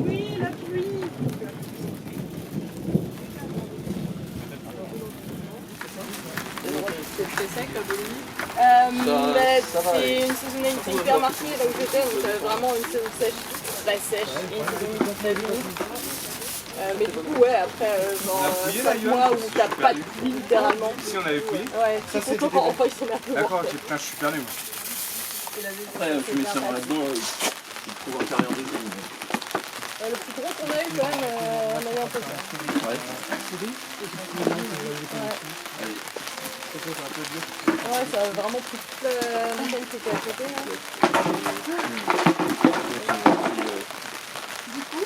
Oui, la pluie. C'est sec la Bolivie. C'est une saisonnalité hyper marquée là où j'étais, donc vraiment une saison sèche, très sèche, et une saison très humide. Mais du coup, ouais, après, genre 5 mois où t'as pas de pluie littéralement. Si on avait pris. Ouais, c'est content quand enfin il s'est mis à pleuvoir. D'accord, ok, putain, je suis perdu moi. Après, tu mets ça là-dedans, tu trouves un carrière des eaux. Le plus gros qu'on a eu quand même, on a eu un peu ça. Ouais. Ouais, ça a vraiment pris toute la montagne qui était à côté. Là. Du coup,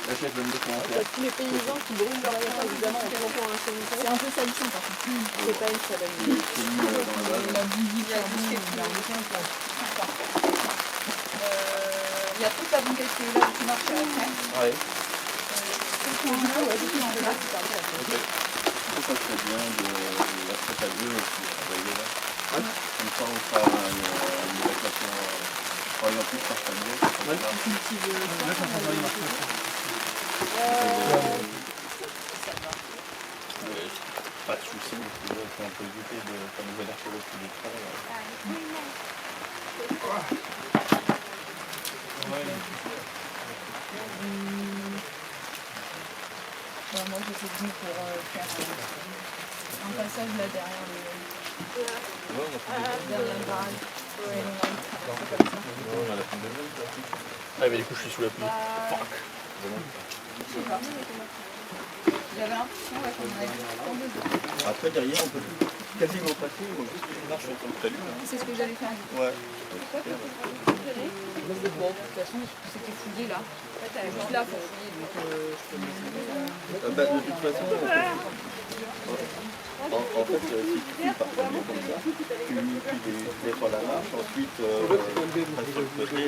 La chef va me dire comment faire. tous les paysans qui brûlent leur terre, évidemment, en plantant un cheminement. C'est un peu salissant par contre. C'est pas une salade. Il y a toute la banquette qui est là, qui marche après. Ouais. Ça serait bien de la fête à deux aussi, là. Comme ça, on fera une évacuation, par exemple, par famille. Pas de soucis, on peut éviter de faire une nouvelle archéologie du travail. Moi je sais plus pour faire un passage là derrière le barrage. Ah, mais du coup, je suis sous la pluie. Fuck. J'avais l'impression qu'on avait fait Après, derrière, on peut quasiment passer, on juste une marche sur le talus. C'est ce que j'allais faire. Ouais. Bon, de toute façon, c'était fouillé là. Juste là pour fouiller, donc je peux me De toute façon, en fait, si tu fouilles par famille comme ça, tu défends la marche, ensuite, sur le côté,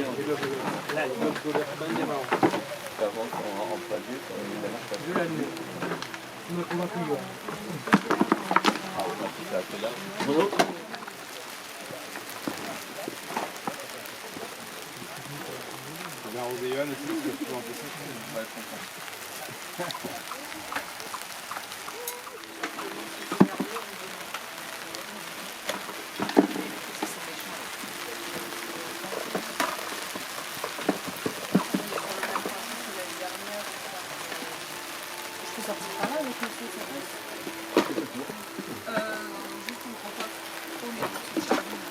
avant en plein vue, quand la marche passe. Ah, on a un petit peu à peu là. Bien au Déon aussi, parce que je peux en passer. Ouais, je comprends. Je peux sortir par là avec monsieur, c'est vrai. Juste on ne prend pas trop les petits charbons.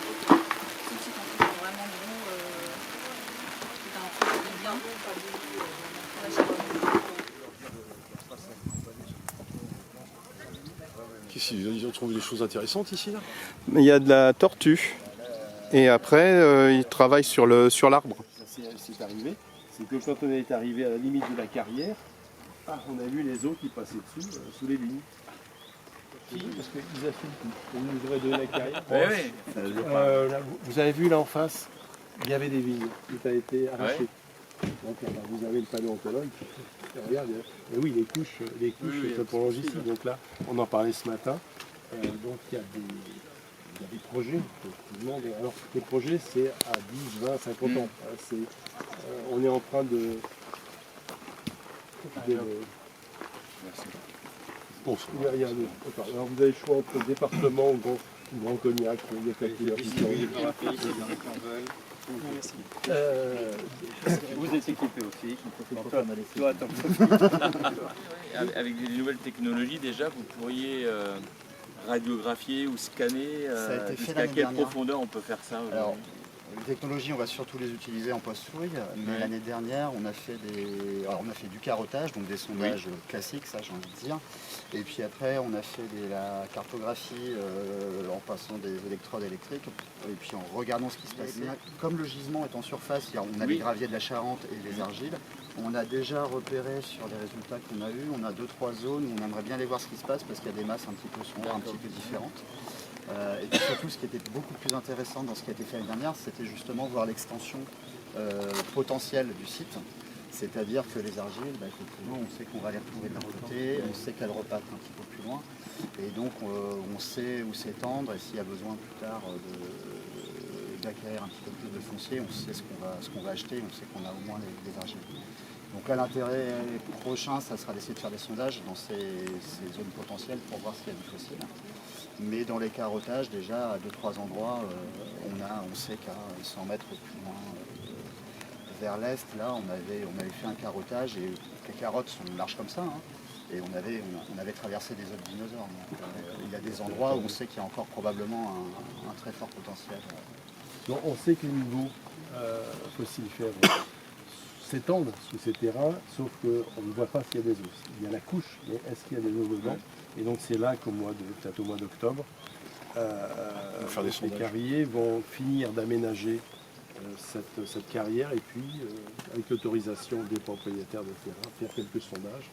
Sauf si quand ils sont vraiment gros, c'est un truc de bien. La charbon. Ils ont trouvé des choses intéressantes ici là. Il y a de la tortue. Et après, ils travaillent sur l'arbre. C'est arrivé, c'est que quand on est arrivé à la limite de la carrière, on a vu les eaux qui passaient dessus, sous les lignes. Parce qu'ils affichent tout. On nous devrait donner la carrière. Oui. Là, vous avez vu là en face, il y avait des vignes. Tout a été arraché. Donc là, vous avez le paléontologue. Regarde, et oui, les couches se prolongent ici. Donc là, on en parlait ce matin. Donc il y a des projets. Alors les projets, c'est à 10, 20, 50 ans. On est en train de... Bon, alors vous avez le choix entre département ou grand cognac, il y a quelques Vous êtes équipé aussi. Avec des nouvelles technologies, déjà, vous pourriez radiographier ou scanner jusqu'à quelle profondeur on peut faire ça aujourd'hui? Les technologies, on va surtout les utiliser en post-fouille, mais l'année dernière, on a fait du carottage, donc des sondages classiques, ça j'ai envie de dire. Et puis après, on a fait de la cartographie en passant des électrodes électriques, et puis en regardant ce qui se passait. Comme le gisement est en surface, on a les graviers de la Charente et les argiles, on a déjà repéré sur les résultats qu'on a eus, on a 2-3 zones où on aimerait bien aller voir ce qui se passe, parce qu'il y a des masses un petit peu sombres, un petit peu différentes. Et puis surtout, ce qui était beaucoup plus intéressant dans ce qui a été fait l'année dernière, c'était justement voir l'extension potentielle du site. C'est-à-dire que les argiles, effectivement, on sait qu'on va les retrouver de l'autre côté, on sait qu'elles repartent un petit peu plus loin, et donc on sait où s'étendre, et s'il y a besoin plus tard d'acquérir un petit peu plus de foncier, on sait ce qu'on va acheter, on sait qu'on a au moins des argiles. Donc là, l'intérêt prochain, ça sera d'essayer de faire des sondages dans ces zones potentielles pour voir s'il y a du fossile. Mais dans les carottages, déjà, à 2-3 endroits, on sait qu'à 100 mètres plus loin, vers l'est, là, on avait fait un carottage, et les carottes sont larges comme ça, hein, et on avait traversé des autres dinosaures. Donc, il y a des endroits où on sait qu'il y a encore probablement un très fort potentiel. Donc, on sait que les niveaux fossilifères s'étendent sous ces terrains, sauf qu'on ne voit pas s'il y a des os. Il y a la couche, mais est-ce qu'il y a des os dedans? Et donc c'est là peut-être au mois d'octobre, les carriers vont finir d'aménager cette carrière et puis, avec l'autorisation des propriétaires de terrain, faire quelques sondages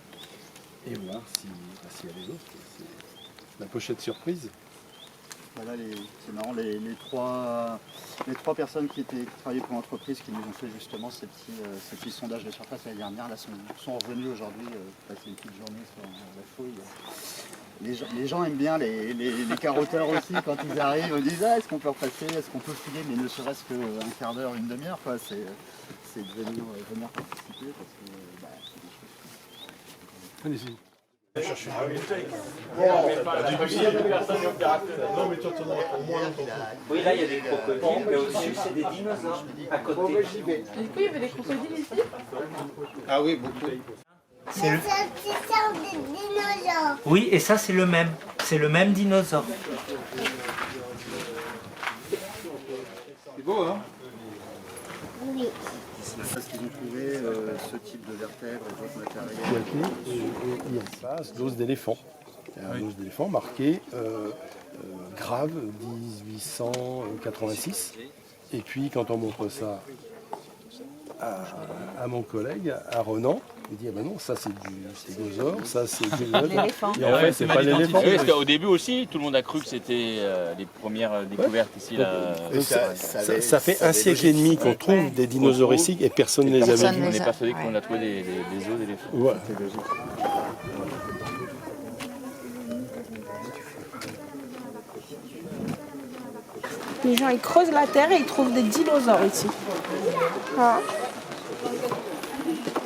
et voir s'il y a des os. C'est la pochette surprise. Voilà, c'est marrant, les trois personnes qui travaillaient pour l'entreprise qui nous ont fait justement ces petits sondages de surface l'année dernière, là, sont revenus aujourd'hui passer une petite journée sur la fouille. Les gens aiment bien les carotteurs aussi, quand ils arrivent, ils disent est-ce qu'on peut repasser, est-ce qu'on peut fouiller, mais ne serait-ce qu'un quart d'heure, une demi-heure, c'est de venir participer parce que c'est des choses. Allez-y. Oui, là il y a des crocodiles, mais au-dessus c'est des dinosaures à côté. Du coup, il y avait des crocodiles ici? Ah oui, beaucoup. C'est le... Oui, et ça c'est le même dinosaure. C'est beau, hein? Oui. Parce qu'ils ont trouvé ce type de vertèbres et d'autres matériels. Il y a une face d'os d'éléphant. Il y a un os d'éléphant marqué grave 1886. Et puis quand on montre ça à mon collègue, à Ronan, il dit ah ben non, ça c'est du stégosaure, ça c'est du l'éléphant. Et en fait c'est pas l'éléphant. Oui, parce qu'au début aussi, tout le monde a cru que c'était les premières découvertes ici. Là. Ça fait un siècle et demi qu'on trouve des dinosaures ici et personne ne les avait vus. On n'est pas persuadé qu'on a trouvé des os d'éléphants. Voilà. Les gens ils creusent la terre et ils trouvent des dinosaures ici. Ah.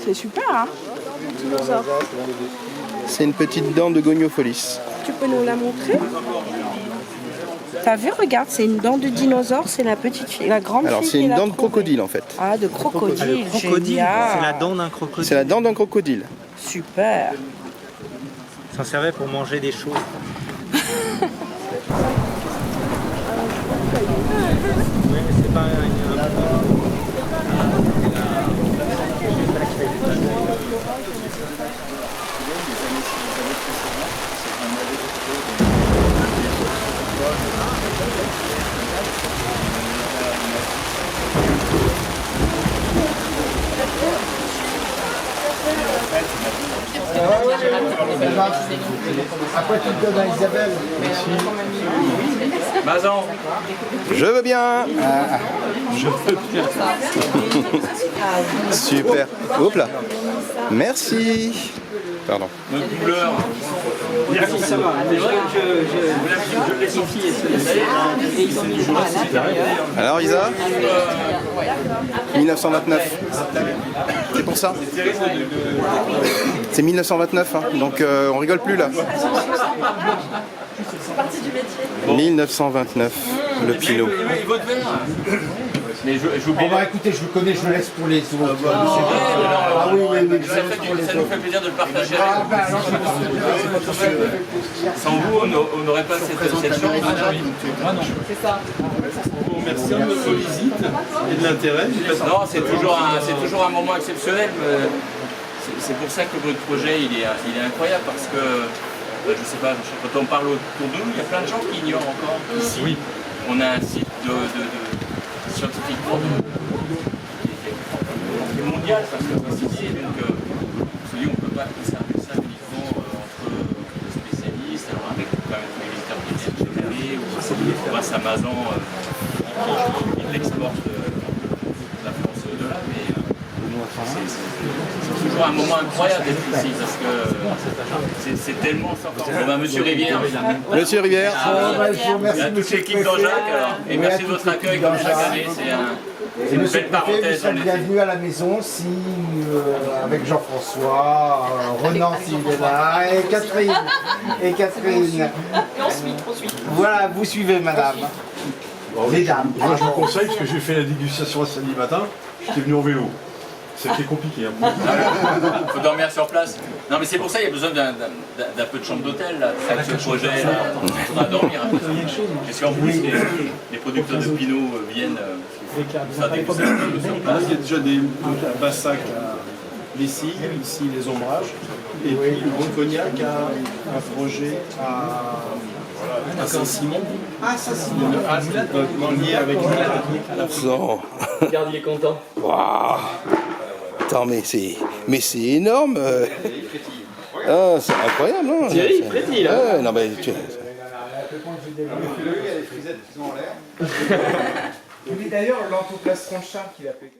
C'est super, hein, dinosaure. C'est une petite dent de Goniopholis. Tu peux nous la montrer? T'as vu, regarde, c'est une dent de dinosaure, c'est la petite fille, la grande fille. Alors c'est une dent de crocodile en fait. Ah, de crocodile, C'est la dent d'un crocodile. C'est la dent d'un crocodile. Super. Ça servait pour manger des choses. Oui, mais c'est pas Après tu te donnes à Isabelle. Mazan. Je veux bien. Super. Hop là. Merci. Pardon. Notre couleur. ça va. C'est vrai que je l'ai sorti et ils ont mis ça à l'intérieur. Alors Isa 1929. C'est pour ça. C'est 1929, hein. Donc on rigole plus là. C'est parti du métier. 1929, le Pinot. Mais j'oublie. Écoutez, je le connais, je le laisse pour les autres. Ça nous fait plaisir de le partager avec vous. Sans vous, on n'aurait pas cette chance. C'est ça. Merci de votre visite et de l'intérêt. Non, c'est toujours un moment exceptionnel. C'est pour ça que votre projet il est incroyable parce que je sais pas, quand on parle autour de nous, il y a plein de gens qui ignorent encore ici. Oui. On a un site scientifiquement qui est mondial parce que c'est ici, donc on se dit on ne peut pas conserver ça uniquement entre spécialistes, alors avec quand même les visiteurs qui viennent générer ou grâce à Mazan qui l'exporte de la France de là, mais C'est toujours un moment incroyable d'être ici parce que c'est tellement sympa. Bon, bah, Monsieur Rivière. Monsieur Rivière. Et à toute l'équipe d'Anjac alors. Et merci de votre accueil comme chaque année. C'est une belle parenthèse. Bienvenue à la maison, si, avec Jean-François, Renan s'il est là, et Catherine. Et on suit. Voilà, vous suivez madame. Les dames. Moi je vous conseille, parce que j'ai fait la dégustation samedi matin, j'étais venu en vélo. C'était compliqué. Hein. Il faut dormir sur place. Non mais c'est pour ça qu'il y a besoin d'un peu de chambre d'hôtel là, avec ce projet là. Il faudra dormir un peu. Parce qu'en plus les producteurs de Pinot viennent faire des dégustations sur place. Il y a déjà des bassacs à Lessie, ici les ombrages. Et puis le Bon Cognac a un projet à Saint-Simon. Ah, Saint-Simon. Une halte liée avec la Non. Regarde, il est content. Waouh. Attends, mais c'est énorme. Ah, c'est incroyable, non? Thierry, il frétille, là. Ouais, non, mais tu... Oui, d'ailleurs, l'anthoplastre Ronchard qu'il a fait.